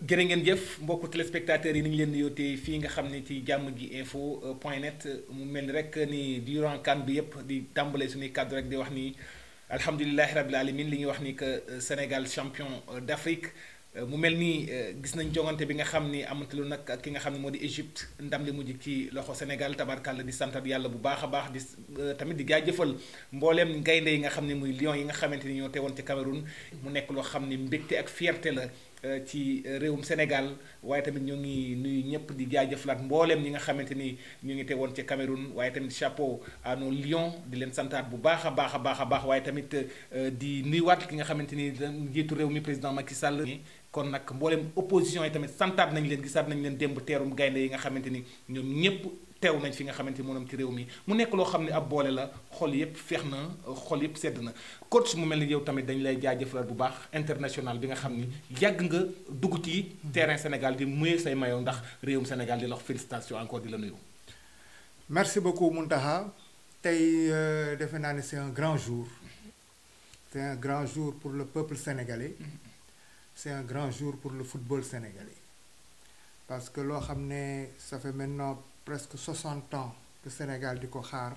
jërë ngeen jëf mbokku téléspectateurs yi ni ngi leen di yootee fii nga xam ne ci jàmm ji info point net mu mel ni rek ni durant CAN bi yëpp di tàmbale suñuy kàddu rek di wax ni alhamdulilahi rabil alamin li ñuy wax ni que Sénégal champion d'Afrique mu mel ni gis nañ jongante bi nga xam ni amantalu nag ak ki nga xam ne moo di Égypte ndam li mujj ci loxo Sénégal tabarkàlla di santat yàlla bu baax a baax di tamit di jaajëfal mbooleem gaynde yi nga xam ne muy lion yi nga xamante ni ñoo teewoon ci Cameroun mu nekk loo xam ni mbégte ak fierté la ci réewum Sénégal waaye tamit ñoo ngi nuyu ñëpp di jaajëfalaat mbooleem ñi nga xamante ni ñu ngi teewoon ci Cameroun waaye tamit chapeau à nos lions di leen santaat bu baax a baax a baax a baax waaye tamit di nuyuwaat ki nga xamante ni njiitu réew mi président Macky Sall. kon nag mboolem opposition yi tamit santaat nañ leen gisaat nañ leen démb teerum gaynde yi nga xamante ni ñoom ñëpp teew nañ fi nga xamante ni moom ci réew mi mu nekk loo xam ne ab boole la xol yëpp feex na xol yëpp sedd na coach mu mel ni yow tamit dañ lay jaajëfal bu baax international bi nga xam ni yàgg nga dugg ci terrain Sénégal di muyee say maillot ndax réewum Sénégal di la wax félicitation encore di la nuyu. merci beaucoup Mountakha tey defe naa ne c'est un grand jour c'est un grand jour pour le peuple sénégalais. C'est un grand jour pour le football sénégalais parce que loo xam ne ça fait maintenant presque 60 ans que Sénégal di ko xaar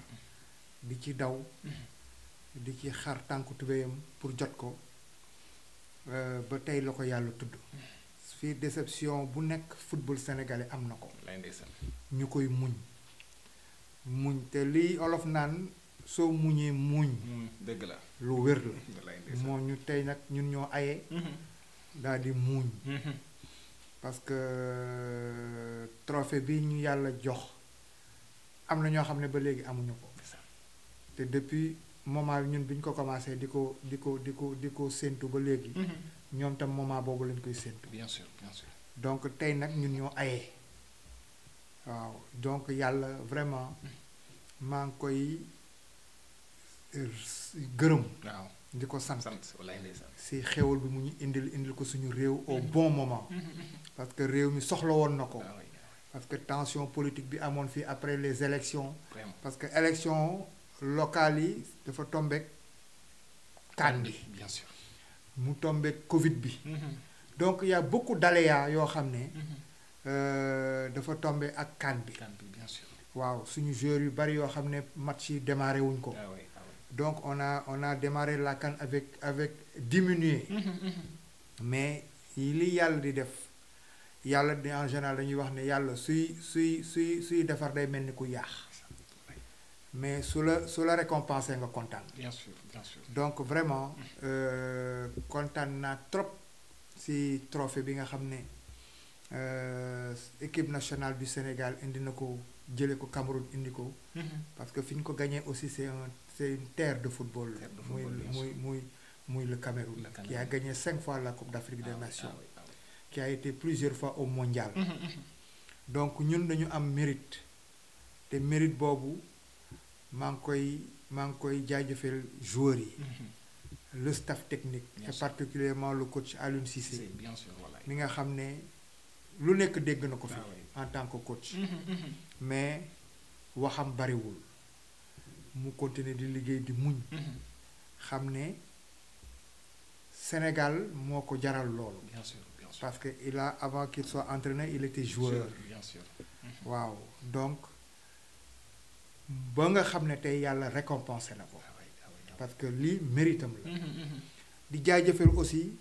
di ci daw di ci xaar tànku tubéyam pour jot ko ba tey la ko yàlla tudd fii déception bu nekk football sénégalais am na ko ñu koy muñ te lii olof naan soo muñee muñ dëgg la lu wér la moo ñu tey nag ñun ñoo aye daal di muuñ parce que trophée bi ñu yàlla jox am na ñoo xam ne ba léegi amuñu ko te depuis moment bi ñun bi ñu ko commencé di ko séentu ba léegi ñoom tam moment boobu lañ koy séentu bien sûr bien sûr donc tey nag ñun ñoo ayee waaw donc yàlla vraiment maa ngi koy gërëm waaw di ko sant wallaay ndeysaan si xéwal bi mu ñu indil ko suñu réew au bon moment parce que réew mi soxla woon na ko parce que tension politique bi amoon fii après les élections parce que élection locales yi dafa tombeek CAN bi bien sûr mu tombeek Covid bi donc il y a beaucoup d'aléas yoo xam ne dafa tombe ak CAN bi bien sûr waaw suñu joueurs yu bari yoo xam ne match yi démarré wuñ ko donc on a démarré la CAN avec diminué mais li yàlla di def yàlla di en général dañuy wax ne yàlla suy defar day mel ni ku yaax mais su la récompensé nga kontaan. bien sûr bien sûr donc vraiment kontaan naa trop si trophée bi nga xam ne équipe nationale du Sénégal indi na ko jële ko Cameroun indi ko. parce que fi ñu ko gagné aussi c'est une terre de football. muy le Cameroun. Qui a gagné 5 fois la Coupe d'Afrique des Nations. Qui a été plusieurs fois au mondial. donc ñun dañu am mérite te mérite boobu maa ngi koy jaajëfal joueurs yi. le staff technique. et particulièrement le coach Aliou Cissé. bien sûr mi nga xam ne lu nekk dégg na ko fi. en tant que coach. mais waxam bariwul. mu continuer di liggéey di muñ. xam ne Sénégal moo ko jaral loolu. bien sûr bien sûr parce que avant qu'il soit entraîneur il était joueur. bien sûr waaw donc ba nga xam ne tey yàlla récompensé na ko. parce que lii méritam la. di jaajëfal aussi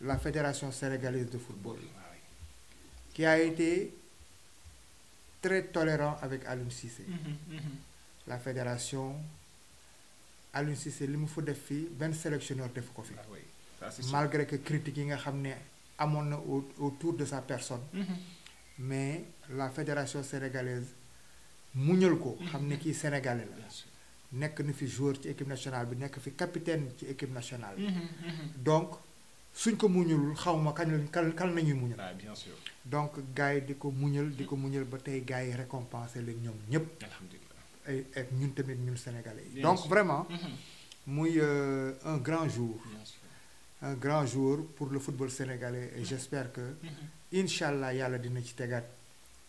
la fédération sénégalaise de football. qui a été très tolérant avec Aliou Cissé. la fédération Aliou Cissé li mu fa def fii benn sélectionneur def ko fi. malgré que critiques yi nga xam ne amoon na autour de sa personne. mais la fédération sénégalaise muñal ko. xam ne kii sénégalais la. nekk na fi joueur ci équipe nationale bi nekk fi capitaine ci équipe nationale bi. donc suñ ko muñalul xaw ma kan nañuy muñal. bien sûr donc gars yi di ko muñal ba tey gars yi récompensé leen ñoom ñëpp. alhamdulilah ak ñun tamit ñun sénégalais yi. donc vraiment muy un grand jour. un grand jour pour le football sénégalais et j'espère que incha allah yàlla dina ci tegaat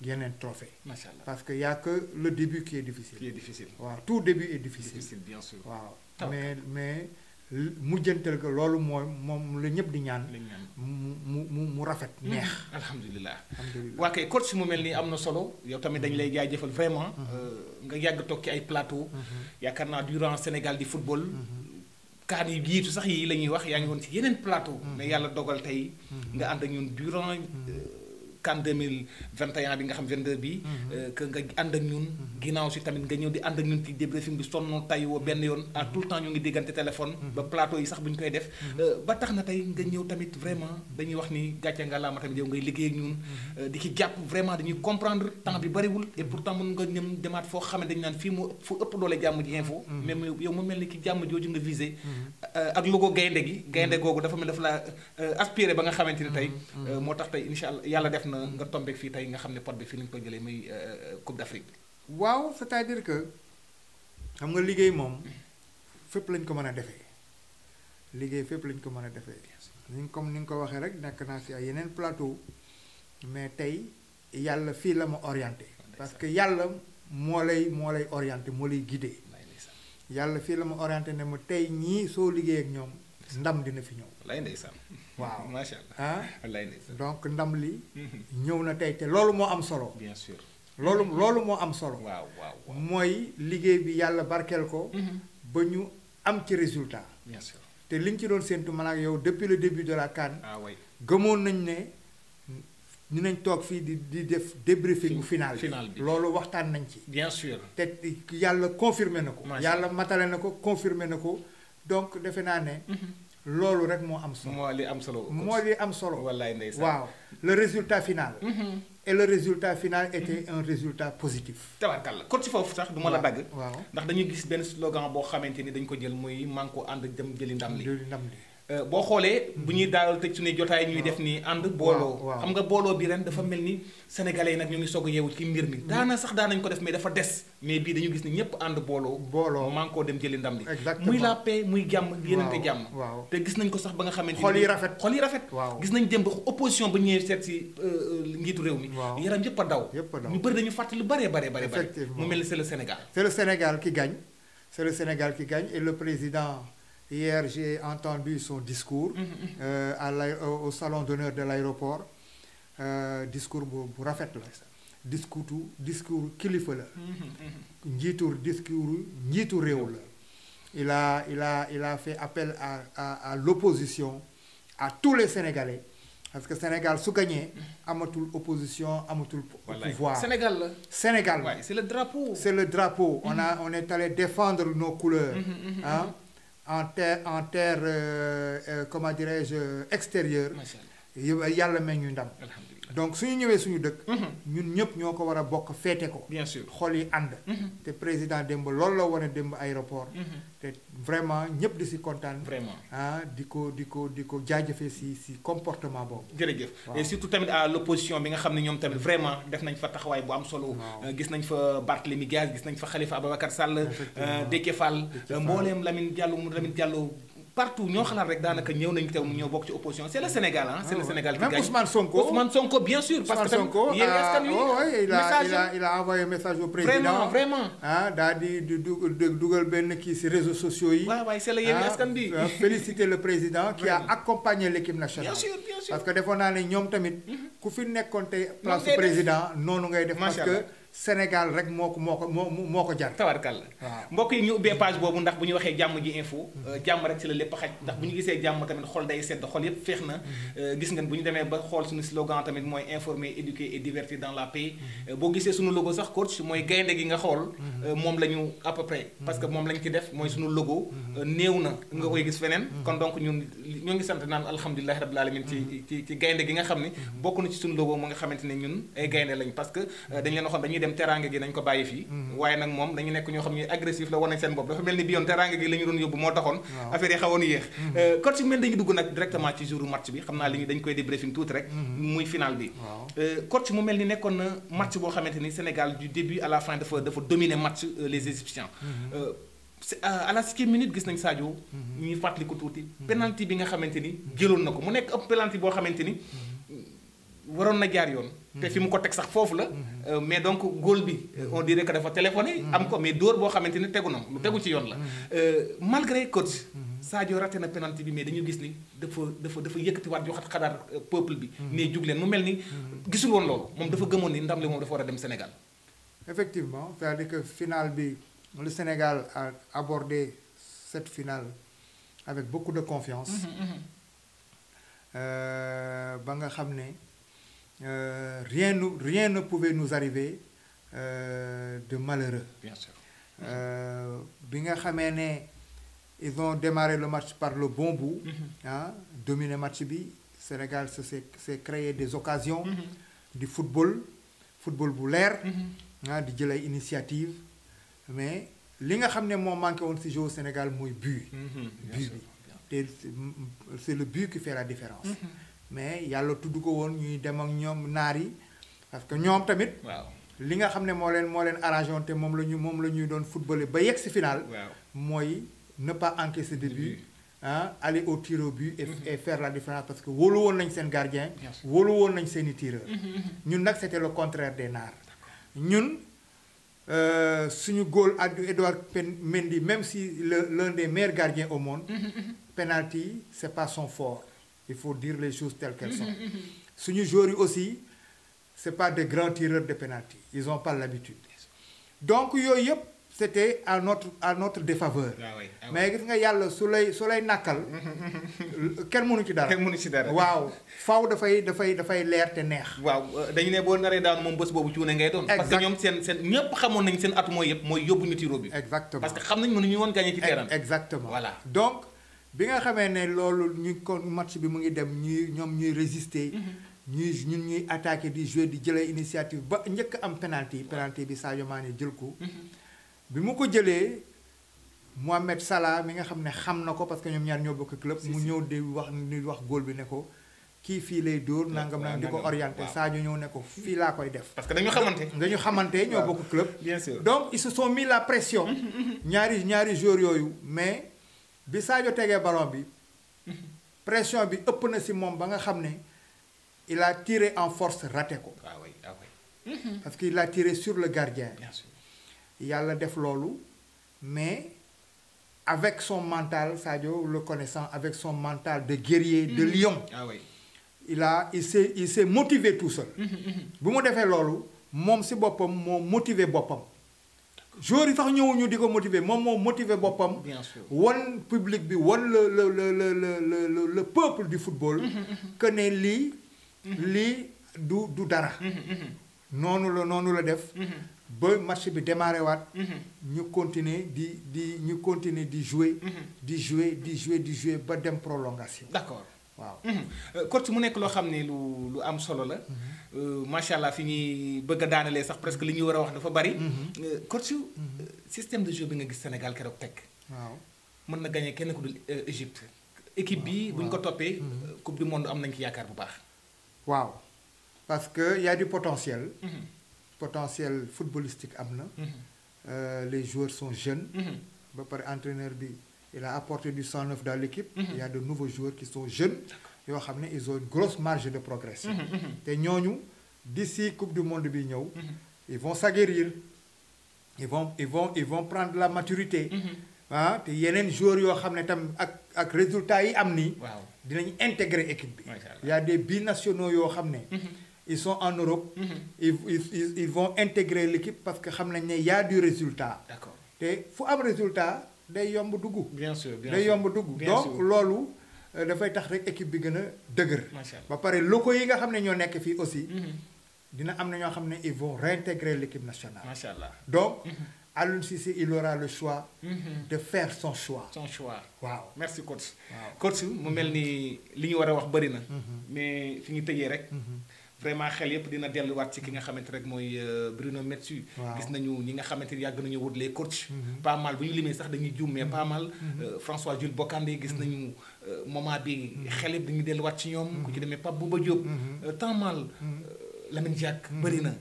yeneen trophée. macha allah parce que y a que le début qui est difficile. qui est difficile. waaw tout début est difficile. bien sûr waaw mais mujjantal ko loolu moom la ñëpp di ñaan. mu rafet neex. alhamdulilah waa kay coach mu mel ni am na solo yow tamit dañu lay jaajëfal vraiment. nga yàgg toog ci ay plateau. yaakaar naa durant Sénégal di football. kaan yi jiitu sax yi la ñuy wax yaa ngi woon ci yeneen plateau. mais yàlla dogal tey. nga ànd ak ñun durant. CAN 2021 bi nga xam 22 bi. que nga ànd ak ñun. ginnaaw si tamit nga ñëw di ànd ak ñun ci débriefing bi sonn tay woo benn yoon. à tout le temps ñu ngi déggante téléphone. ba plateau yi sax bu ñu koy def. ba tax na tey nga ñëw tamit vraiment dañuy wax ni gàcce nga laama tamit yow ngay liggéey ak ñun. di ci jàpp vraiment dañuy comprendre temps bi bariwul. et pourtant mën nga ñëm demaat foo xam ne dañu naan fii mu fu ëpp doole jàmm ji info. mais yow mu mel ni ki jàmm jooju nga visé. ak logo gaynde gi gaynde googu dafa mel dafa la aspiré ba nga xamante ni tey. moo tax tey incha allah yàlla def na nga tombeek fii tey nga xam ne pot bi fii lañu ko jëlee muy Coupe d'Afrique bi. waaw c'est-à-dire que xam nga liggéey moom fépp lañ ko mën a defee liggéey fépp lañ ko mën a defee comme ni nga ko waxee rek nekk naa si ay yeneen plateau mais tey yàlla fii la ma orienté parce que yàlla moo lay orienté moo lay guidé yàlla fii la ma orienté ne ma tey ñii soo liggéey ak ñoom ndam dina fi ñëw. lay ndeysaan. waaw macha allah lay ndeysaan. donc ndam li ñëw na tey te loolu moo am solo. bien sûr. loolu moo am solo. waaw mooy liggéey bi yàlla barkeel ko. ba ñu am ci résultat. bien sûr. te liñ ci doon séntu man ak yow depuis le début de la CAN. oui. gëmoon nañ ne ñu nañ toog fii di def débriefing final bi loolu waxtaan nañ ci. bien sûr. te yàlla confirmé na ko. yàlla matale na ko confirmé na ko donc defe naa ne. loolu rek moo am solo. moo li am solo. moo li am solo. wallaay ndeysaan. waaw le résultat final. et le résultat final était un résultat positif. tabarkalla kon ci foofu sax du ma la dagg. waaw ndax dañuy gis benn slogan boo xamante ni dañ ko jël muy man ko ànd jëm jëli ndam li. jëli ndam li. boo xoolee bu ñuy daal tëj suñuy jotaay ñuy def nii ànd booloo. xam nga booloo bi ren dafa mel ni sénégalais yi nag ñu ngi soog a yeewu ci mbir mi. daanañ ko def mais dafa des. mais bii dañu gis ni ñëpp ànd booloo man koo dem jëli ndam li. exactement muy la paix muy jàmm yéenante jàmm. waaw te gis nañ ko sax ba nga xamante ni xol yi rafet. waaw gis nañ dem ba opposition ba ñëwee seet si njiitu réew mi. yaram yëpp a daw. ñu bëri dañu fàttali lu bëree bare mu mel ni c'est le Sénégal. c'est le Sénégal qui gagne et le président. Hier, j'ai entendu son discours au salon d'honneur de l'aéroport. Discours bu rafet la. discours kilifa la. njiitu réew la. il a fait appel à l'opposition, à tous les Sénégalais. Parce que Sénégal su gagné amatul opposition amatul pouvoir. Sénégal la. Ouais, c'est le drapeau. C'est le drapeau. On est allé défendre nos couleurs. En terre comment dirais-je extérieure. yàlla may ñu ndam. donc suñu ñëwee suñu dëkk. ñun ñëpp ñoo ko war a bokk féete ko. bien sûr xol yi ànd. te président démb loolu la wane démb aéroport. te vraiment ñëpp di si kontaan. vraiment di ko jaajëfee si comportement boobu. jërëjëf et surtout tamit à l'opposition bi nga xam ne ñoom tamit vraiment def nañ fa taxawaay bu am solo. gis nañ fa Barthélémy Dias gis nañ fa Khalifa Ababacar Sall. Déthié Fall mbooleem Lamine Diallo. partout ñoo xalaat rek daanaka ñëw nañu teew ñëw bokk ci opposition c'est le Sénégal c'est le Sénégal qui gagne. même Ousmane Sonko bien sûr. parce que Sonko il a envoyé message au président. vraiment daal di dugal benn kii ci réseaux sociaux yi. waaw c'est la Yewwi Askan Wi. féliciter le président qui a accompagné l'équipe nationale. bien sûr parce que defoon naa ne ñoom tamit. ku fi nekkoon tey place président noonu ngay def. parce que Sénégal rek moo ko jar. tabarkalla mbokk yi ñu ubbee page boobu ndax bu ñu waxee jàmm ji info. jàmm rek ci la lépp xaj ndax bu ñu gisee jàmm tamit xol day sedd xol yépp féex na. gis ngeen bu ñu demee ba xool suñu slogan tamit mooy informer éduquer et divertir dans la paix. boo gisee suñu logo sax coach mooy gaynde gi nga xool. moom la ñu à peu près parce que moom lañ ci def mooy suñu logo. néew na nga koy gis feneen. kon donc ñun ñoo ngi sant naan alhamdulilah rabbil alamin ci gaynde gi nga xam ni bokk na ci suñu logo mu nga xamante ne ñun ay gaynde lañ parce que dañ leen waxoon dañuy dem teraanga gi nañ ko bàyyi fii waaye nag moom dañu nekk ñoo xam ne agressif la wane seen bopp dafa mel ni bi yoon teraanga gi la ñu doon yóbbu moo taxoon affaire yi xawoon yéex coach si mel dañu dugg nag directement ci jouru match bi xam naa li ñu dañ koy débriefing tuuti rek muy final bi coach mu mel ni nekkoon na match boo xamante ni Sénégal du début à la fin dafa dominer match les Égyptiens à la 6e minute gis nañ Sadio ñuy fàttali ko tuuti penalty bi nga xamante ni jëloon na ko mu nekk ab penalty boo xamante ni waroon na jaar yoon te fi mu ko teg sax foofu la mais donc góol bi on dirait que dafa téléphoné am ko mais dóor boo xamante ni tegu na lu tegu ci yoon la malgré coach Sadio raté na penalty bi mais dañu gis ni dafa yëkkatiwaat joxat xadaar peuple bi. ne jug leen mu mel ni. gisul woon loolu moom dafa gëmoon ni ndam li moom dafa war a dem Sénégal. Effectivement, c'est-à-dire que finale bi le Sénégal a abordé cette finale avec beaucoup de confiance. ba nga xam ne rien ne pouvait nous arriver de malheureux. Bien sûr. bi nga xamee ne ils ont démarré le match par le bon bout. Dominer match bi Sénégal s'est créé des occasions. du football bu leer. di jël ay initiative mais li nga xam ne moo manqué woon ci jeu au Sénégal mooy but. but bi te c'est le but qui fait la différence. mais yàlla tudd ko woon ñuy dem ak ñoom naar yi parce que ñoom tamit. waaw li nga xam ne moo leen arrangé woon te moom la ñuy doon footballé ba yegg ci final. mooy ne pas encaisser de but. aller au tir au but et faire la différence parce que wóolu woon nañ seen gardien. wóolu woon nañ seeni tireur. ñun nag c'était le contraire des naar. ñun suñu góol ak Edouard Mendy même si l'un des meilleurs gardiens au monde. penalty c'est pas son fort. il faut dire les choses telles qu'elles sont. suñu joueurs yi aussi c'est pas de grands tireurs de penalty ils ont pas l'habitude. donc yooyu yëpp c'était à notre défaveur. mais gis nga yàlla su lay nàkkal. kenn mënu ci dara. waaw faaw dafay leer te neex. waaw dañu ne boo naree daanu moom bés boobu cuune ngay doon. parce que ñoom seen ñëpp xamoon nañ seen at mooy yóbbu ñu tiro bi. exactement parce que xam nañ mënuñu woon gagner ci terrain. exactement voilà donc bi nga xamee ne loolu kon match bi mu ngi dem ñuy résister. ñuy attaquer di jouer di jëlee initiative ba njëkk am penalty bi Sadio Mané jël ko. bi mu ko jëlee Mohamed Salah mi nga xam ne xam na ko parce que ñoom ñaar ñoo bokk club. mu ñëw di wax góol bi ne ko kii fii lay dóor nangam di ko orienté. Sadio ñëw ne ko fii laa koy def. parce que dañu xamante ñoo bokk club. bien sûr donc ils se sont mis la pression. ñaari joueurs yooyu mais bi Sadio tegee ballon bi. pression bi ëpp na ci moom ba nga xam ne il a tiré en force raté ko. parce qu'il a tiré sur le gardien. bien sûr. yàlla def loolu mais avec son mental Sadio le connaissant avec son mental de guerrier de lion. il s'est motivé tout seul. bu mu defee loolu moom ci boppam moo motivé boppam. joueurs yi sax ñëwuñu di ko motiver moom moo motiver boppam. bien sûr wan public bi wan le peuple du football. que ne lii du dara. noonu la def. ba match bi démarré waat. ñu continuer di jouer. di jouer ba dem prolongation. d'accord waaw. coach mu nekk loo xam ne lu am solo la. macha allah fi ñuy bëgg a daanalee sax presque li ñuy war a wax dafa bari. coach système de jeu bi nga gis Sénégal keroog teg. waaw mën na gagner kenn ku dul Égypte. équipe bi bu ñu ko toppee. coupe du monde am nañ ci yaakaar bu baax. waaw parce que y a du potentiel. potentiel footballistique am na. les joueurs sont jeunes. ba pare entraîneur bi il a apporté du sang neuf dans l'équipe. il y a de nouveaux joueurs qui sont jeunes. yoo xam ne ils ont une grosse marge de progression. te ñooñu d'ici coupe du monde bi ñëw. ils vont s'aguerrir. ils vont prendre la maturité. te yeneen joueurs yoo xam ne tam ak résultats yi am nii. waaw dinañ intégrer équipe bi. il y a des binationaux yoo xam ne. ils sont en Europe. ils vont intégrer l'équipe parce que xam nañ ne y a du résultat. d'accord te fu am résultat day yomb dugg. bien sûr day yomb dugg donc loolu dafay tax rek équipe bi gën a dëgër. ba pare locaux yi nga xam ne ñoo nekk fii aussi. dina am na ñoo xam ne ils vont réintégrer l'équipe nationale. macha allah donc Aliou Cissé il aura le choix. de faire son choix. waaw merci coach. waaw coach mu mel ni li ñu war a wax bëri na. mais fi ñu tëjee rek. vraiment xel yëpp dina delluwaat ci ki nga xamante rek mooy Bruno Metsu. gis nañu ñi nga xamante ni yàgg nañu wut les coachs. pas mal bu ñu limee sax dañuy juum mais pas mal. François Jules Bocandé gis nañu moment bi xel yëpp dañuy delluwaat ci ñoom. ku ci demee Pape Bouba Diop. temps mal Lamine Diack bëri na.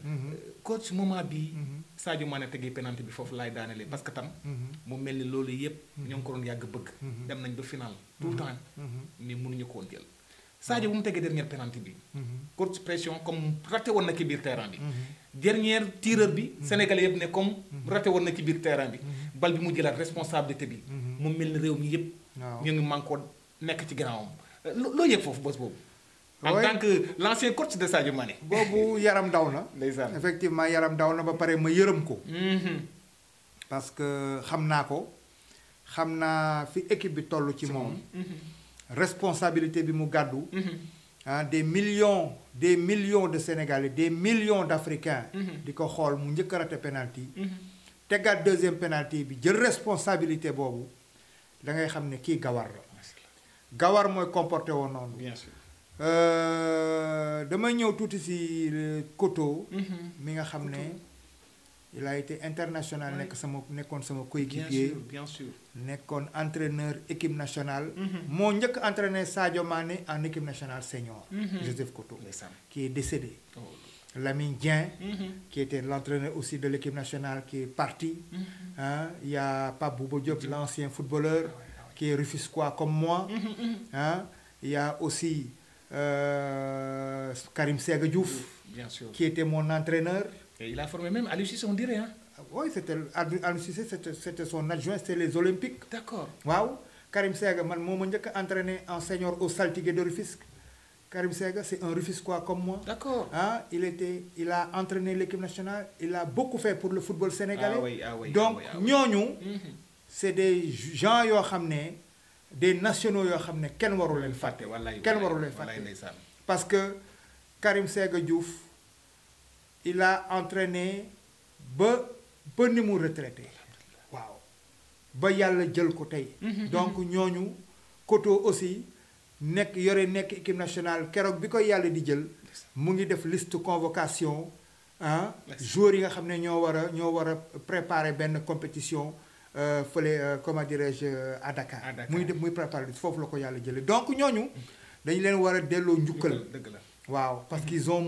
coach moment bi Sadio Mané tegee penalty bi foofu laay daanelee parce que tam. mu mel ni loolu yëpp. ñoo ngi ko doon yàgg bëgg. dem nañ ba final. tout le temps mais mënuñu ko woon jël. Sadio bu mu tegee dernière penalty bi. courte pression comme raté woon na ci biir terrain bi. dernière tireur bi. Sénégalais yëpp ne comme raté woon na ci biir terrain bi. bal bi mu jëlaat responsabilité bi. mu mel ni réew mi yëpp waaw ñu ngi man ko nekk ci gannaawam loo yëg foofu bés boobu. en tant que l'ancien coach de Sadio Mané. boobu yaram daw na. ndeysaan effectivement yaram daw na ba pare ma yërëm ko. parce que xam naa ko xam naa fi équipe bi toll ci moom. responsabilité bi mu gàddu. des millions de Sénégalais des millions d'Africains. di ko xool mu njëkk a raté penalty. tegaat deuxième penalty bi jël responsabilité boobu da ngay xam ne kii gawar la. gawar mooy comporté woon noonu. bien sûr. damay ñëw tuuti si Koto. mi nga xam ne il a été international nekkoon sama coéquipier. bien sûr. nekkoon entraîneur équipe nationale. moo njëkk entraîné Sadio Mané en équipe nationale senior. Joseph Koto. qui est décédé. Lamine Dieng. qui était l'entraîneur aussi de l'équipe nationale qui est parti. Il y a Pape Bouba Diop l'ancien footballeur. qui est rufisquois comme moi. Il y a aussi Karim Séga Diouf. bien sûr. qui était mon entraîneur. Et il a formé même Aliou Cissé on dirait hein. Oui, Aliou Cissé c'était son adjoint, c'était les Olympiques. D'accord. Waaw Karim Séga man moo ma njëkk a entraîné en senior au Saltigué de Rufisque. Karim Séga c'est un Rufisquois comme moi. D'accord. Il a entraîné l'équipe nationale, il a beaucoup fait pour le football sénégalais. Donc ñooñu c'est des gens yoo xam ne des nationaux yoo xam ne kenn warul leen fàtte. kenn warul leen fàtte parce que Karim Séga Diouf il a entraîné ba ni mu retraité. waaw ba yàlla jël ko tey. donc ñooñu Koto aussi nekk équipe nationale keroog bi ko yàlla di jël mu ngi def liste convocation joueurs yi nga xam ne ñoo war a préparer benn compétition fële comment dirais-je à Dakar. muy préparer foofu la ko yàlla jëlee donc ñooñu dañu leen war a delloo njukkal. dëgg la waaw parce qu'ils ont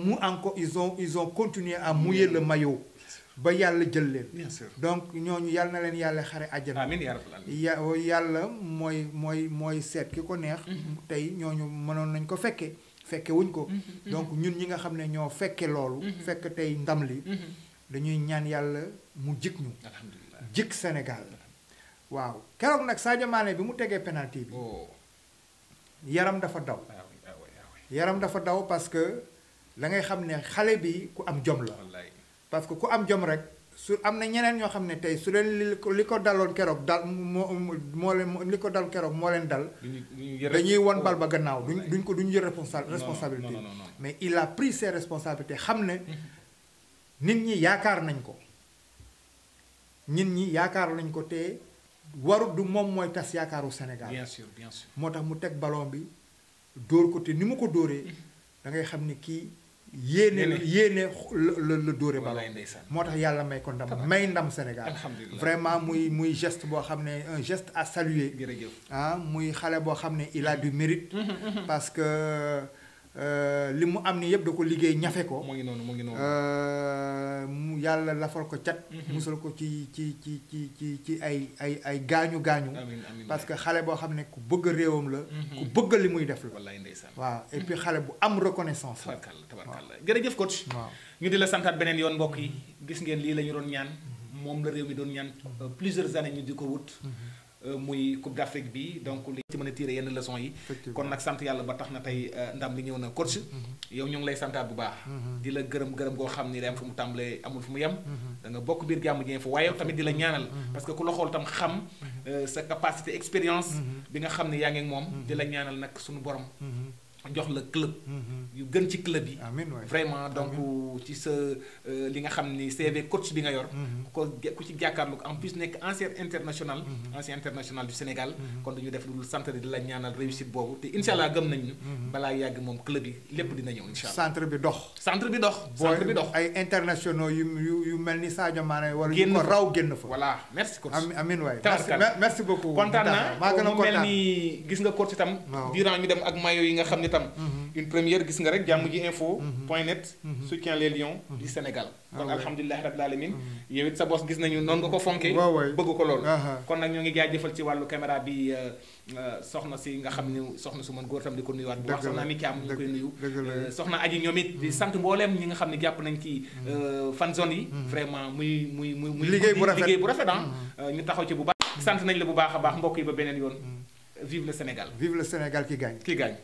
ils ont continué à mouiller le maillot ba yàlla jël leen. bien sûr. donc ñooñu yàlla na leen yàlla xare àjjana. amiin yaa rabbal aalamiin. yàlla mooy seet ki ko neex. tey ñooñu mënoon nañ ko fekke wuñ ko. donc ñun ñi nga xam ne ñoo fekke loolu. fekk tey ndam li. dañuy ñaan yàlla mu jik ñu. alhamdulilah jik Sénégal. waaw keroog nag Sadio Mané bi mu tegee penalty bi. yaram dafa daw. yaram dafa daw parce que da ngay xam ne xale bi ku am jom la. parce que ku am jom rek su am na ñeneen ñoo xam ne tey su leen li ko daloon keroog dal moo leen li ko dal keroog moo leen dal. dañuy won bal ba gannaaw duñ jël responsabilité. mais il a pris ses responsabilités xam ne nit ñi yaakaar nañ ko te waru du moom mooy tas yaakaaru Sénégal. bien sûr bien sûr. moo tax mu teg ballon bi dóor ko te ni mu ko dóoree da ngay xam ne kii yéene la dóore ballon moo tax yàlla may ko ndam may ndam Sénégal. alhamdulilah vraiment muy geste boo xam ne un geste à saluer. muy xale boo xam ne il a du mérite. parce que li mu am ni yëpp da ko liggéey ñafe ko. mu ngi noonu mu yàlla lafal ko cat. musal ko ci ay gaañu. parce que xale boo xam ne ku bëgg réewam la. ku bëgg li muy def la. wallaay ndeysaan. waaw et puis xale bu am reconnaissance la. tabarkalla jërëjëf coach. waaw ñu di la santaat beneen yoon mbokk yi gis ngeen lii la ñu doon ñaan moom la réew mi doon ñaan plusieurs années ñu di ko wut. muy Coupe d'Afrique bi donc li ci mën a tirer yenn leçons yi. kon nag sant yàlla ba tax na tey ndam li ñëw na coach. yow ñu ngi lay santaat bu baax. di la gërëm goo xam ni day am fu mu tàmbalee amul fu mu yem. da nga bokk biir Gamou Infos waaye tamit di la ñaanal. parce que ku la xool tam xam sa capacité expérience. bi nga xam ne yaa ngi ak moom. di la ñaanal nag suñu borom. jox la club. yu gën ci club yi. vraiment donc ci sa li nga xam ni CV coach bi nga yor. ku ci jàkkaarlu en plus nekk ancien international du Sénégal. kon dañu def lu dul centre di la ñaanal réussite boobu te incha allah gëm nañu. balaa yàgg moom club yi lépp dina ñëw incha allah. centre bi dox. centre bi dox. ay internationaux yu mel ni Sadio Mané wala yu ko raw génn fa. voilà merci coach. amiin waay merci beaucoup. kontaan naa mu mel ni gis nga coach itam. durant ñu dem ak maillot yi nga xam ni tam. une première gis nga rek jamdji-info.net soutient les lions du Sénégal. donc alhamdulilah rabbil alamin yow it sa boss gis nañu noonu nga ko fonkee. bëgg ko lool. kon nag ñoo ngi jaajëfal ci wàllu caméra bi soxna si nga xam ni soxna su mën góor tam di ko nuyuwaat bu baax soxna mi Thiam ñu koy nuyu. soxna aji ñoom it di sant mbooleem ñi nga xam ne jàpp nañ ci fan zone yi. vraiment muy liggéey bu rafet ñu taxaw ci bu baax. sant nañ la bu baax a baax mbokk yi ba beneen yoon. vive le Sénégal. Vive le Sénégal qui gagne. Qui gagne.